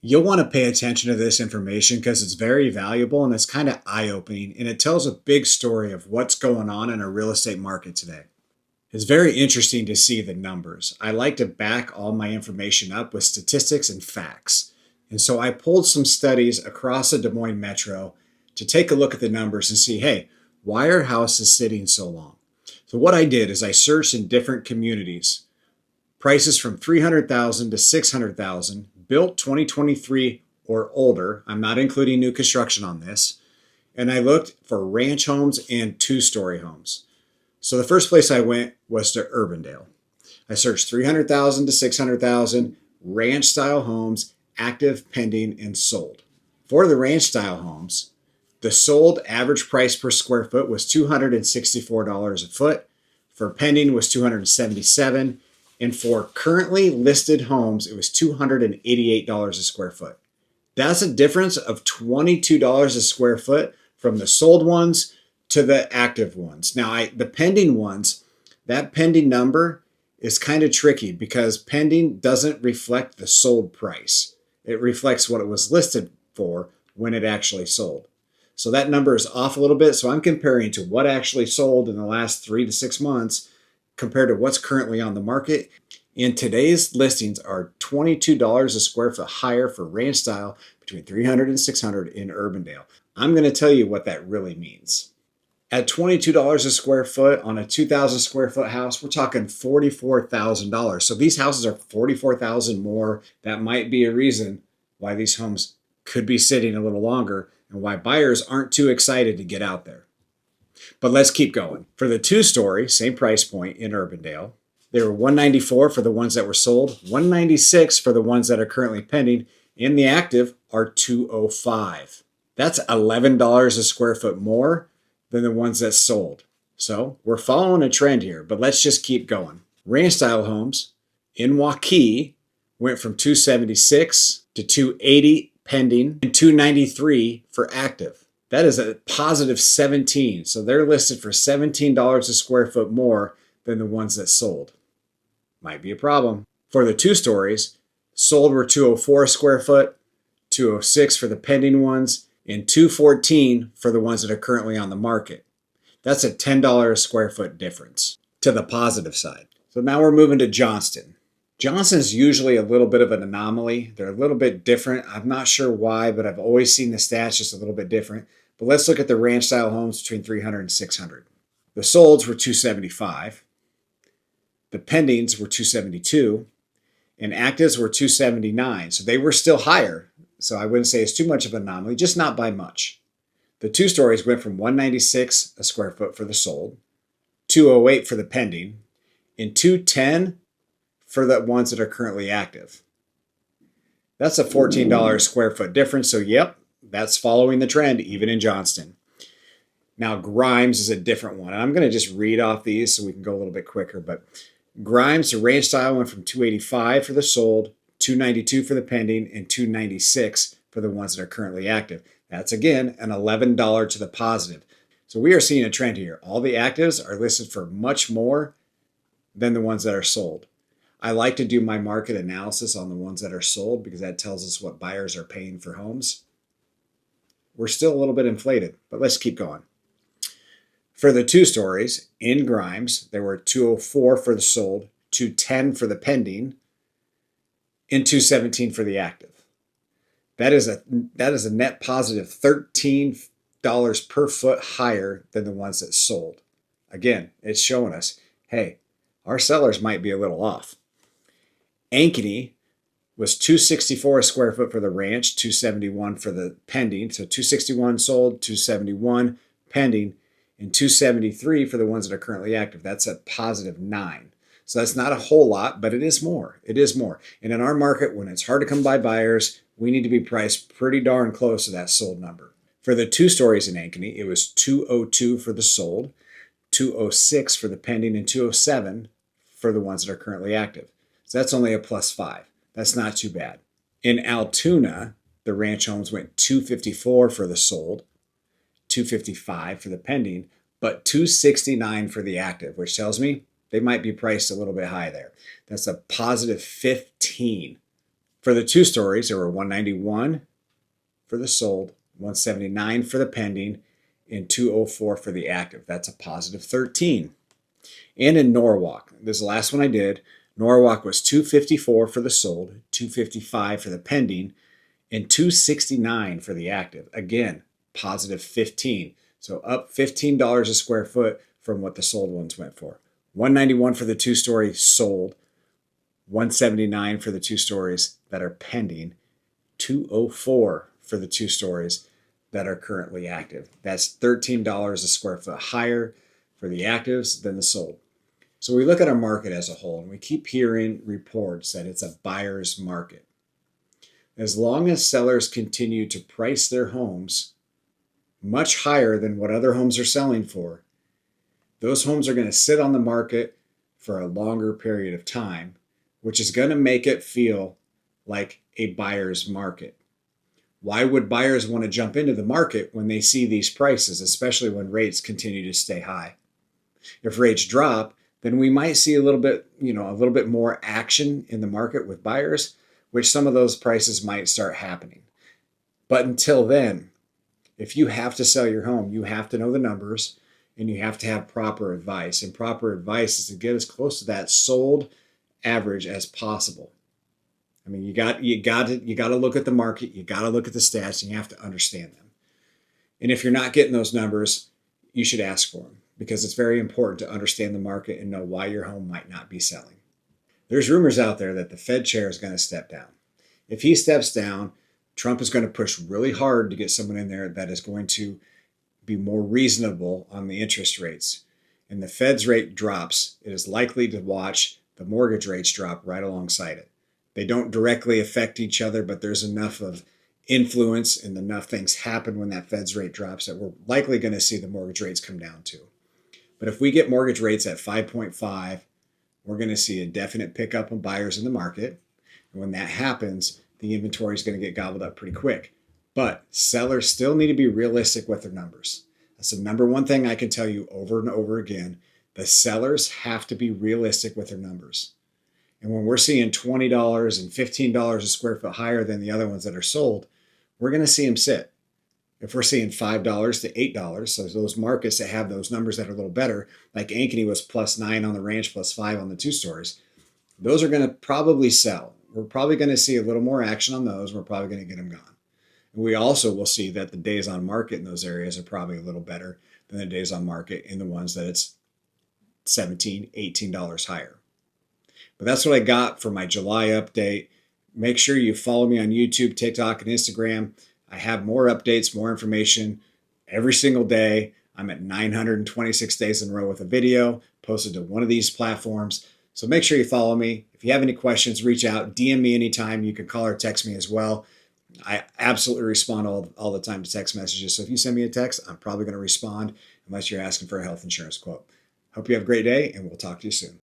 You'll want to pay attention to this information because it's very valuable and it's kind of eye-opening, and it tells a big story of what's going on in our real estate market today. It's very interesting to see the numbers. I like to back all my information up with statistics and facts. And so I pulled some studies across the Des Moines metro to take a look at the numbers and see, hey, why are houses sitting so long? So what I did is I searched in different communities, prices from 300,000 to 600,000, built 2023 or older. I'm not including new construction on this. And I looked for ranch homes and two-story homes. So the first place I went was to Urbandale. I searched 300,000 to 600,000 ranch style homes, active, pending, and sold. For the ranch style homes, the sold average price per square foot was $264 a foot. For pending was $277, and for currently listed homes, it was $288 a square foot. That's a difference of $22 a square foot from the sold ones to the active ones. Now, the pending ones, that pending number is kind of tricky because pending doesn't reflect the sold price. It reflects what it was listed for when it actually sold. So that number is off a little bit. So I'm comparing to what actually sold in the last 3 to 6 months compared to what's currently on the market. And today's listings are $22 a square foot higher for ranch style between 300 and 600 in Urbandale. I'm going to tell you what that really means. At $22 a square foot on a 2,000 square foot house, we're talking $44,000. So these houses are $44,000 more. That might be a reason why these homes could be sitting a little longer and why buyers aren't too excited to get out there. But let's keep going. For the two-story, same price point in Urbandale, they were $194 for the ones that were sold, $196 for the ones that are currently pending, and the active are $205. That's $11 a square foot more than the ones that sold. So we're following a trend here, but let's just keep going. Ranch style homes in Waukee went from $276 to $280 pending and $293 for active. That is a positive 17. So they're listed for $17 a square foot more than the ones that sold. Might be a problem. For the two stories, sold were $204 a square foot, $206 for the pending ones, and $214 for the ones that are currently on the market. That's a $10 a square foot difference to the positive side. So now we're moving to Johnston. Johnston's usually a little bit of an anomaly. They're a little bit different. I'm not sure why, but I've always seen the stats just a little bit different. But let's look at the ranch style homes between 300 and 600. The solds were 275. The pendings were 272. And actives were 279. So they were still higher. So I wouldn't say it's too much of an anomaly, just not by much. The two stories went from $196 a square foot for the sold, $208 for the pending, and $210 for the ones that are currently active. That's a $14 a square foot difference. So yep, that's following the trend even in Johnston. Now Grimes is a different one. And I'm going to just read off these so we can go a little bit quicker. But Grimes, the ranch style, went from $285 for the sold, $292 for the pending, and $296 for the ones that are currently active. That's again an $11 to the positive. So we are seeing a trend here. All the actives are listed for much more than the ones that are sold. I like to do my market analysis on the ones that are sold because that tells us what buyers are paying for homes. We're still a little bit inflated, but let's keep going. For the two stories in Grimes, there were $204 for the sold, $210 for the pending, and $217 for the active. That is a net positive $13 per foot higher than the ones that sold. Again, it's showing us, hey, our sellers might be a little off. Ankeny was $264 a square foot for the ranch, $271 for the pending. So $261 sold, $271 pending, and $273 for the ones that are currently active. That's a positive 9. So that's not a whole lot, but it is more. It is more. And in our market, when it's hard to come by buyers, we need to be priced pretty darn close to that sold number. For the two stories in Ankeny, it was $202 for the sold, $206 for the pending, and $207 for the ones that are currently active. So that's only a +5. That's not too bad. In Altoona, the ranch homes went $254 for the sold, $255 for the pending, but $269 for the active, which tells me they might be priced a little bit high there. That's a +15. For the two stories, there were 191 for the sold, 179 for the pending, and 204 for the active. That's a positive 13. And in Norwalk, this is the last one I did, Norwalk was 254 for the sold, 255 for the pending, and 269 for the active. Again, positive 15. So up $15 a square foot from what the sold ones went for. 191 for the two-story sold, 179 for the two stories that are pending, 204 for the two stories that are currently active. That's $13 a square foot higher for the actives than the sold. So we look at our market as a whole, and we keep hearing reports that it's a buyer's market. As long as sellers continue to price their homes much higher than what other homes are selling for, those homes are going to sit on the market for a longer period of time, which is going to make it feel like a buyer's market. Why would buyers want to jump into the market when they see these prices, especially when rates continue to stay high? If rates drop, then we might see a little bit more action in the market with buyers, which some of those prices might start happening. But until then, if you have to sell your home, you have to know the numbers and you have to have proper advice. And proper advice is to get as close to that sold average as possible. I mean, you got to look at the market, you got to look at the stats, and you have to understand them. And if you're not getting those numbers, you should ask for them, because it's very important to understand the market and know why your home might not be selling. There's rumors out there that the Fed chair is going to step down. If he steps down, Trump is going to push really hard to get someone in there that is going to be more reasonable on the interest rates. And the Fed's rate drops, it is likely to watch the mortgage rates drop right alongside it. They don't directly affect each other, but there's enough of influence and enough things happen when that Fed's rate drops that we're likely going to see the mortgage rates come down too. But if we get mortgage rates at 5.5, we're going to see a definite pickup in buyers in the market. And when that happens, the inventory is going to get gobbled up pretty quick. But sellers still need to be realistic with their numbers. That's the number one thing I can tell you over and over again. The sellers have to be realistic with their numbers. And when we're seeing $20 and $15 a square foot higher than the other ones that are sold, we're going to see them sit. If we're seeing $5 to $8, so those markets that have those numbers that are a little better, like Ankeny was +9 on the ranch, +5 on the two stories, those are going to probably sell. We're probably going to see a little more action on those. We're probably going to get them gone. And we also will see that the days on market in those areas are probably a little better than the days on market in the ones that it's $17, $18 higher. But that's what I got for my July update. Make sure you follow me on YouTube, TikTok, and Instagram. I have more updates, more information every single day. I'm at 926 days in a row with a video posted to one of these platforms. So make sure you follow me. If you have any questions, reach out, DM me anytime. You can call or text me as well. I absolutely respond all the time to text messages. So if you send me a text, I'm probably going to respond unless you're asking for a health insurance quote. Hope you have a great day, and we'll talk to you soon.